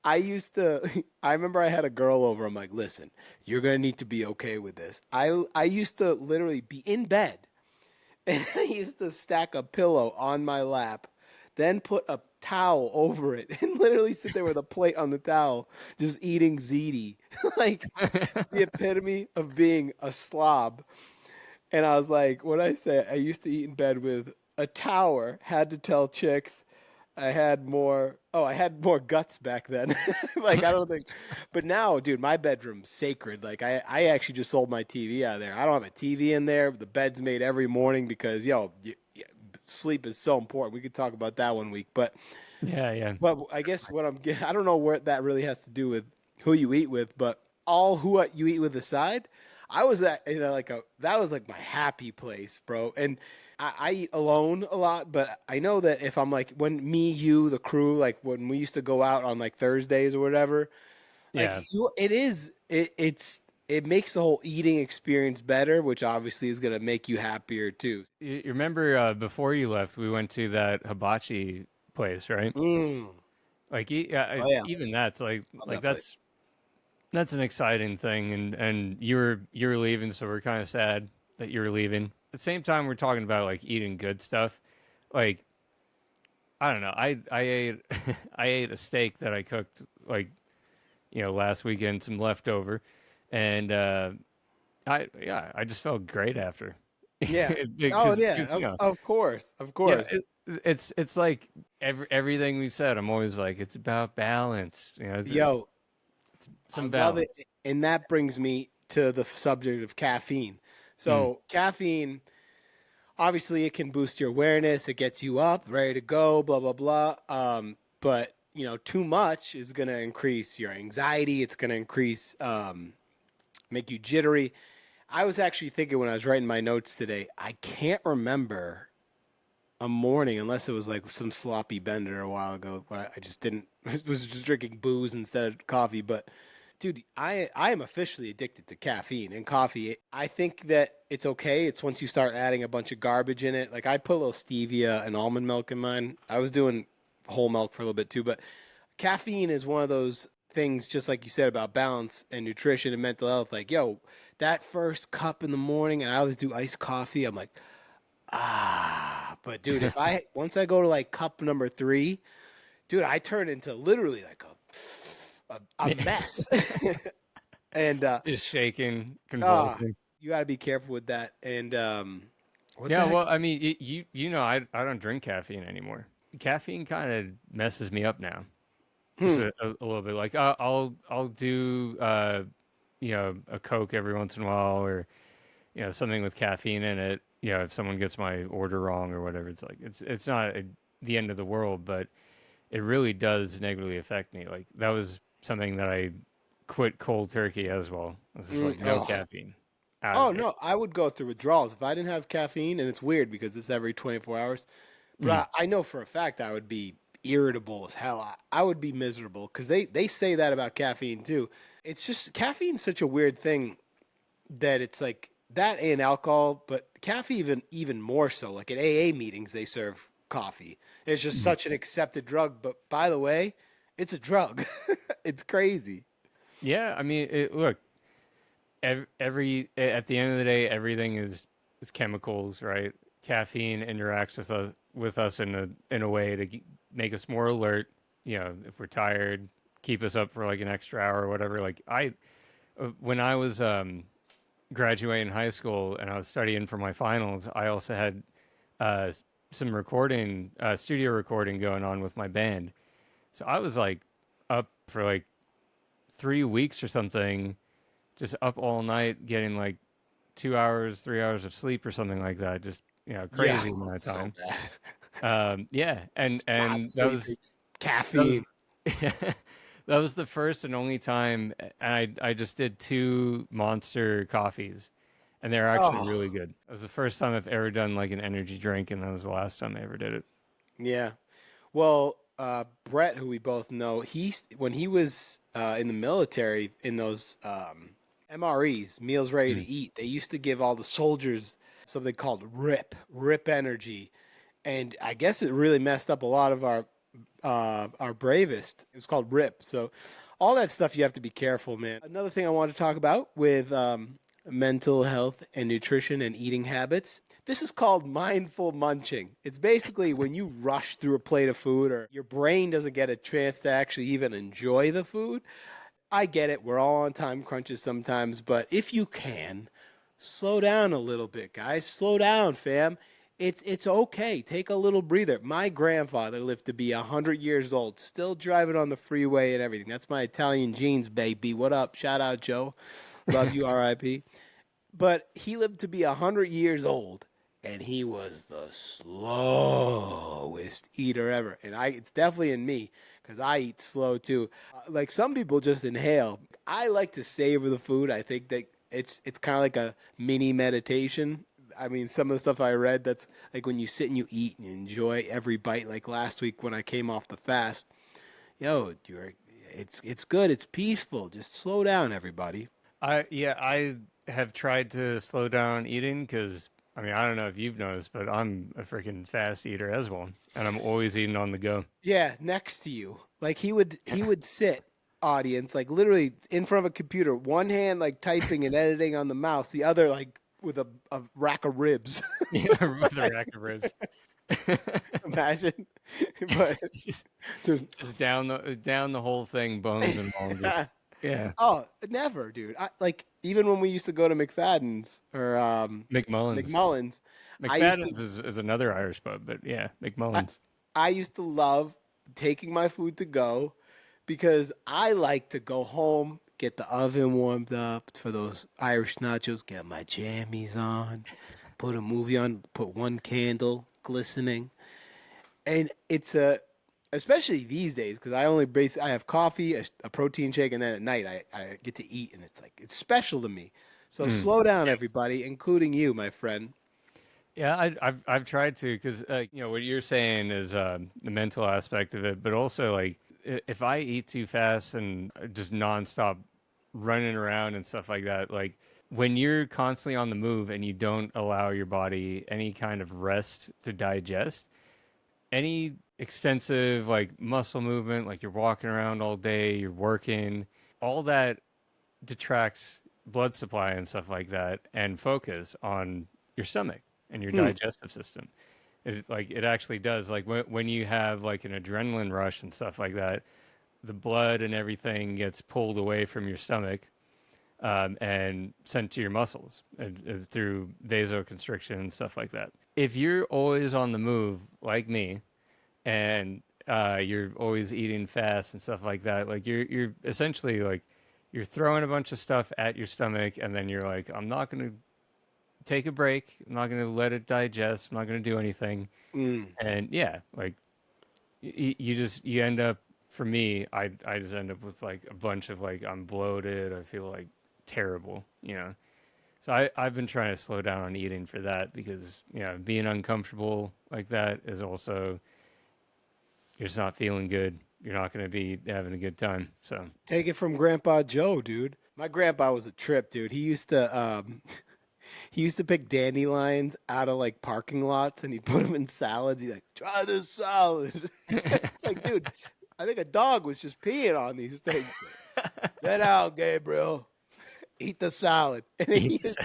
I used to I remember I had a girl over. I'm like, "Listen, you're going to need to be okay with this." I used to literally be in bed and I used to stack a pillow on my lap, then put a towel over it and literally sit there with a plate on the towel just eating ziti. Like the epitome of being a slob. And I was like, what I say? I used to eat in bed with a tower, had to tell chicks I had more guts back then. Like, I don't think, but now, dude, my bedroom's sacred. Like, I actually just sold my TV out of there. I don't have a TV in there. The bed's made every morning because, sleep is so important. We could talk about that one week. Yeah, yeah. But I guess what I'm getting, I don't know what that really has to do with who you eat with, but all who you eat with aside, I was at, that was like my happy place, bro. And I eat alone a lot, but I know that if I'm like, when me, you, the crew, like when we used to go out on like Thursdays or whatever, like Yeah. it makes the whole eating experience better, which obviously is going to make you happier too. You remember before you left, we went to that hibachi place, right? Mm. Like, Oh yeah, even that's love like that place. that's an exciting thing, and you were leaving, so we're kind of sad that you were leaving. At the same time, we're talking about like eating good stuff. Like, I don't know, I ate I ate a steak that I cooked like last weekend, some leftover, and I just felt great after. Yeah. Oh Because yeah. Of course, of yeah, course. it's like everything we said. I'm always like, it's about balance. Yo, I Some love it. balance. And that brings me to the subject of caffeine. Mm. So, caffeine, obviously, it can boost your awareness. It gets you up, ready to go, blah, blah, blah. But, too much is going to increase your anxiety. It's going to make you jittery. I was actually thinking when I was writing my notes today, I can't remember a morning unless it was like some sloppy bender a while ago where I just didn't was just drinking booze instead of coffee. But dude, I am officially addicted to caffeine and coffee. I think that it's okay. It's once you start adding a bunch of garbage in it. Like I put a little stevia and almond milk in mine. I was doing whole milk for a little bit too, but caffeine is one of those things, just like you said about balance and nutrition and mental health. Like, yo, that first cup in the morning, and I always do iced coffee. I'm like, but dude, if I once I go to like cup number three, dude, I turn into literally like a mess. And Just shaking, ah, convulsing. you got to be careful with that. And what the Yeah, heck? well, I mean, I don't drink caffeine anymore. Caffeine kind of messes me up now. Just Hmm. a little bit. Like I'll do a Coke every once in a while, or something with caffeine in it. If someone gets my order wrong or whatever, it's like it's not the end of the world, but it really does negatively affect me. Like that was something that I quit cold turkey as well. It's just like no Oh. caffeine, out of Oh it. no, I would go through withdrawals if I didn't have caffeine, and it's weird because it's every 24 hours. But Mm. I know for a fact I would be irritable as hell. I would be miserable because they say that about caffeine too. It's just caffeine's such a weird thing that it's like that and alcohol, but caffeine even more so. Like at AA meetings, they serve coffee. It's just Mhm. such an accepted drug. But by the way, it's a drug. It's crazy. Yeah, I mean, look, at the end of the day, everything is chemicals, right? Caffeine interacts with us in a way to make us more alert. You know, if we're tired, keep us up for like an extra hour or whatever. Like when I was graduating high school and I was studying for my finals, I also had uh, some studio recording going on with my band. So I was like up for like 3 weeks or something, just up all night, getting like 2 hours, 3 hours of sleep or something like that. Just Yeah, crazy amount of so time. bad. Yeah, and Not and sleeping, that caffeine. was that was the first and only time, and I just did two monster coffees, and they're actually Oh, really good. It was the first time I've ever done like an energy drink, and that was the last time I ever did it. yeah. Well, Brett, who we both know, when he was in the military in those MREs, meals ready to Mm. eat, they used to give all the soldiers something called RIP energy, and I guess it really messed up a lot of our bravest. It was called RIP. So all that stuff you have to be careful, man. Another thing I want to talk about with mental health and nutrition and eating habits. This is called mindful munching. It's basically when you rush through a plate of food or your brain doesn't get a chance to actually even enjoy the food. I get it. We're all on time crunches sometimes, but if you can, slow down a little bit, guys. Slow down, fam. It's okay. Take a little breather. My grandfather lived to be 100 years old, still driving on the freeway and everything. That's my Italian genes, baby. What up? Shout out, Joe. Love you, R.I.P. But he lived to be 100 years old, and he was the slowest eater ever. And it's definitely in me because I eat slow too. Like some people just inhale. I like to savor the food. I think that it's kind of like a mini meditation. I mean, some of the stuff I read, that's like when you sit and you eat and you enjoy every bite. Like last week when I came off the fast, yo, it's good. It's peaceful. Just slow down, everybody. I have tried to slow down eating because I mean I don't know if you've noticed, but I'm a freaking fast eater as well, and I'm always eating on the go. Yeah, next to you. Like he would sit, audience, like literally in front of a computer, one hand like typing and editing on the mouse, the other like with a rack of ribs. Yeah, with a rack of ribs. Imagine. But just, just just down the whole thing, bones and all. Just yeah, oh, never, dude. Like even when we used to go to McFadden's or McMullins. McMullen's, I used to McFadden's is another Irish pub, but yeah, I, McMullins. I used to love taking my food to go because I like to go home, get the oven warmed up for those Irish nachos, get my jammies on, put a movie on, put one candle glistening. And especially these days, because I have coffee, a protein shake, and then at night I get to eat, and it's like, it's special to me. So Mm. slow down, everybody, including you, my friend. Yeah, I've tried to because what you're saying is the mental aspect of it, but also like if I eat too fast and just nonstop running around and stuff like that, like when you're constantly on the move and you don't allow your body any kind of rest to digest, any extensive like muscle movement, like you're walking around all day, you're working, all that detracts blood supply and stuff like that and focus on your stomach and your Hmm. digestive system. It actually does. Like when you have like an adrenaline rush and stuff like that, the blood and everything gets pulled away from your stomach and sent to your muscles through vasoconstriction and stuff like that. If you're always on the move like me and you're always eating fast and stuff like that, like you're essentially like you're throwing a bunch of stuff at your stomach, and then you're like, I'm not going to take a break. I'm not going to let it digest. I'm not going to do anything. Mm. And yeah, like you end up, for me, I just end up with like a bunch of like I'm bloated. I feel like terrible. So I've been trying to slow down on eating for that because being uncomfortable like that is also you're just not feeling good. You're not going to be having a good time. So Take it from Grandpa Joe, dude. My grandpa was a trip, dude. He used to he used to pick dandelions out of like parking lots and he'd put them in salads. He's like, try this salad. It's like, dude, I think a dog was just peeing on these things. Get out, Gabriel. Eat the salad. And He's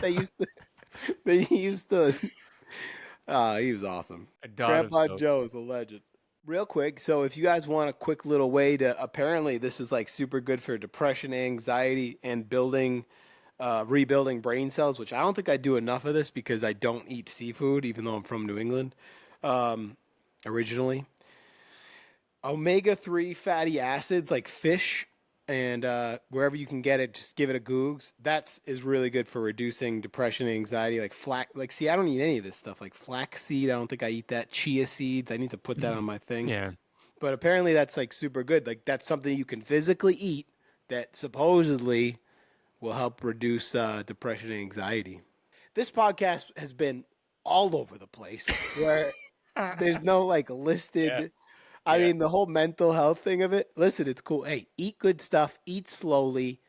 they used to, he was awesome. a dot of Grandpa soap. Joe is a legend. Real quick, so if you guys want a quick little way to, apparently this is like super good for depression, anxiety, and rebuilding brain cells, which I don't think I do enough of this because I don't eat seafood, even though I'm from New England originally. Omega-3 fatty acids like fish and wherever you can get it, just give it a Googs. That is really good for reducing depression and anxiety. See, I don't eat any of this stuff. Like flaxseed, I don't think I eat that. Chia seeds, I need to put that on my thing. Yeah. But apparently that's like super good. Like that's something you can physically eat that supposedly will help reduce depression and anxiety. This podcast has been all over the place where there's no like Yeah. listed. I Yeah. mean, the whole mental health thing of it. Listen, it's cool. Hey, eat good stuff, eat slowly,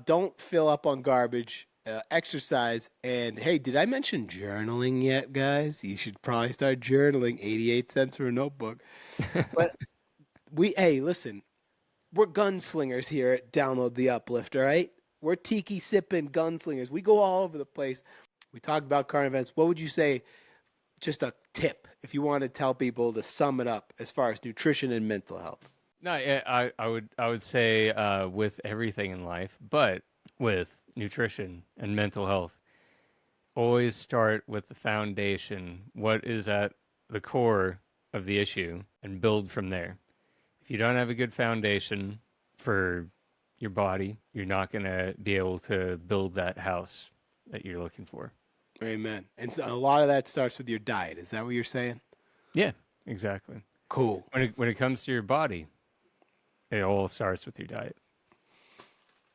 don't fill up on garbage, exercise, and hey, did I mention journaling yet, guys? You should probably start journaling. 88 cents for a notebook. But hey, listen, we're gunslingers here at Download the Uplift, all right? We're tiki sipping gunslingers. We go all over the place. We talk about current events. What would you say, just a tip, if you want to tell people to sum it up as far as nutrition and mental health? No, yeah, I would say with everything in life, but with nutrition and mental health, always start with the foundation. What is at the core of the issue, and build from there. If you don't have a good foundation for your body, you're not going to be able to build that house that you're looking for. Amen. And so a lot of that starts with your diet. Is that what you're saying? Yeah, exactly. Cool. When it comes to your body, it all starts with your diet.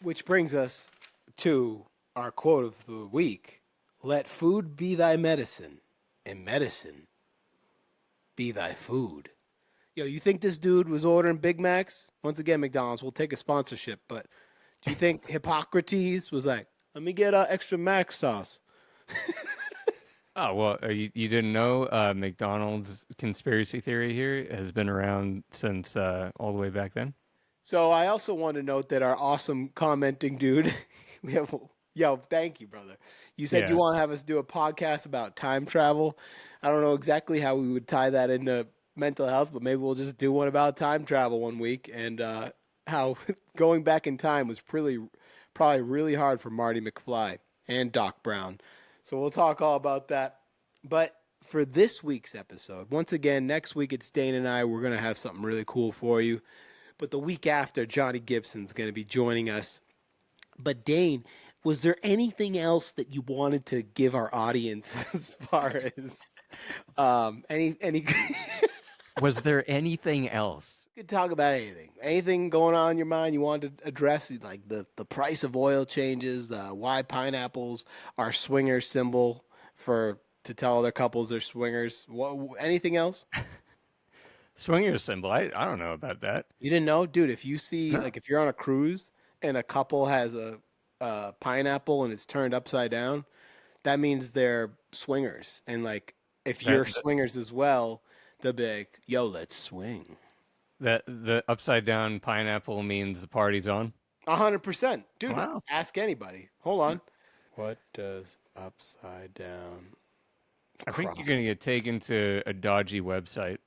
Which brings us to our quote of the week. Let food be thy medicine, and medicine be thy food. Yo, you think this dude was ordering Big Macs? Once again, McDonald's, we'll take a sponsorship, but do you think Hippocrates was like, let me get extra Mac sauce? Oh, well, you didn't know McDonald's conspiracy theory here has been around since all the way back then? So I also want to note that our awesome commenting dude, we have, yo, thank you, brother. You said you Yeah. want to have us do a podcast about time travel. I don't know exactly how we would tie that into mental health, but maybe we'll just do one about time travel one week and how going back in time was probably really hard for Marty McFly and Doc Brown. So we'll talk all about that. But for this week's episode, once again, next week it's Dane and I. We're going to have something really cool for you. But the week after, Johnny Gibson's going to be joining us. But Dane, was there anything else that you wanted to give our audience as far as any Was there anything else? you could talk about anything going on in your mind you wanted to address, like the price of oil changes, why pineapples are swingers symbol for to tell other couples they're swingers, anything else Swinger symbol. I don't know about that. you didn't know, dude? If you see, No. like, if you're on a cruise and a couple has a pineapple and it's turned upside down, that means they're swingers. And like, if you're That swingers as well, they'll be like, yo, let's swing. that the upside down pineapple means the party's on. 100%. Dude, Wow. ask anybody. Hold on. What does upside down I think you're cross? gonna get taken to a dodgy website.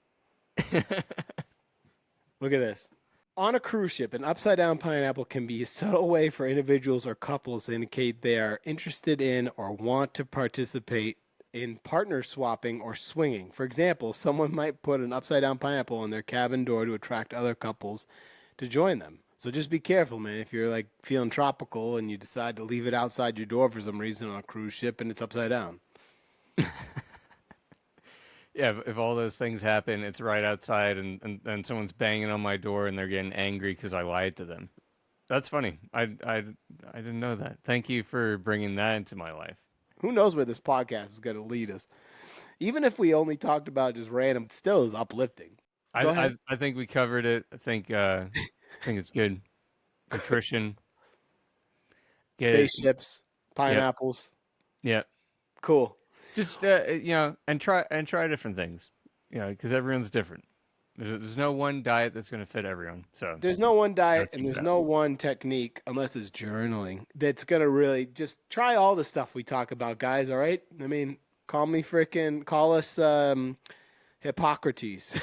Look at this. On a cruise ship, an upside down pineapple can be a subtle way for individuals or couples to indicate they are interested in or want to participate in partner swapping or swinging. For example, someone might put an upside down pineapple on their cabin door to attract other couples to join them. So just be careful, man. If you're like feeling tropical and you decide to leave it outside your door for some reason on a cruise ship and it's upside down. Yeah, if all those things happen, it's right outside, and someone's banging on my door, and they're getting angry because I lied to them. That's funny. I didn't know that. Thank you for bringing that into my life. Who knows where this podcast is going to lead us? Even if we only talked about just random, it still is uplifting. I Go I, ahead. I think we covered it. I think it's good. Nutrition. Get Spaceships, Yep. pineapples. Yeah. Cool. Just and try different things. Because everyone's different. There's no one diet that's going to fit everyone. So There's no one gotta diet and keep it there's up. no one technique unless it's journaling that's gonna really just try all the stuff we talk about, guys. All right. I mean, call us Hippocrates.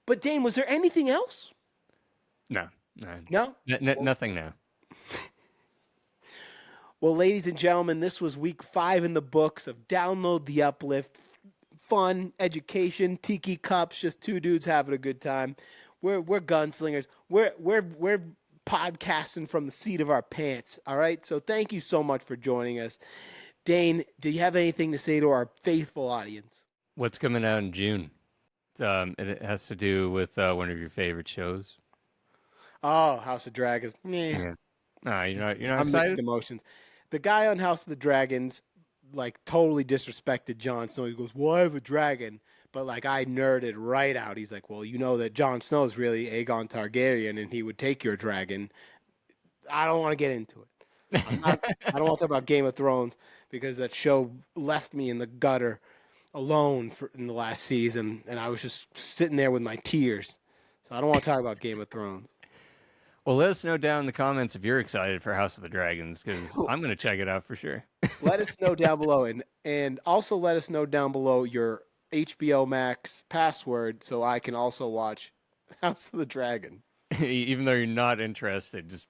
But Dane, was there anything else? No, no, No. nothing now. Well, ladies and gentlemen, this was week 5 in the books of Download the Uplift. Fun, education, tiki cups, just two dudes having a good time. We're gunslingers. We're podcasting from the seat of our pants. All right. So thank you so much for joining us. Dane, do you have anything to say to our faithful audience? What's coming out in June? It has to do with one of your favorite shows. Oh, House of Dragons. Meh. Yeah. Nah, you're not I'm mixed excited. emotions. The guy on House of the Dragons like totally disrespected Jon Snow. He goes, "Well, I have a dragon," but like I nerded right out. He's like, "Well, you know that Jon Snow is really Aegon Targaryen, and he would take your dragon." I don't want to get into it. I don't want to talk about Game of Thrones because that show left me in the gutter alone in the last season, and I was just sitting there with my tears. So I don't want to talk about Game of Thrones. Well, let us know down in the comments if you're excited for House of the Dragons, because I'm going to check it out for sure. Let us know down below, and also let us know down below your HBO Max password so I can also watch House of the Dragon. Even though you're not interested, just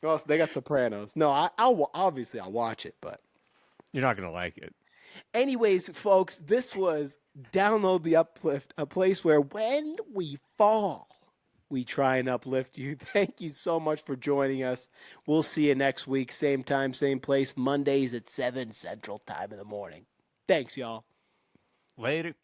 Well, they got Sopranos. No, I'll obviously I'll watch it, but you're not going to like it. anyways, folks, this was Download the Uplift, a place where when we fall, we try and uplift you. Thank you so much for joining us. We'll see you next week, same time, same place, Mondays at 7 Central Time in the morning. Thanks, y'all. Later.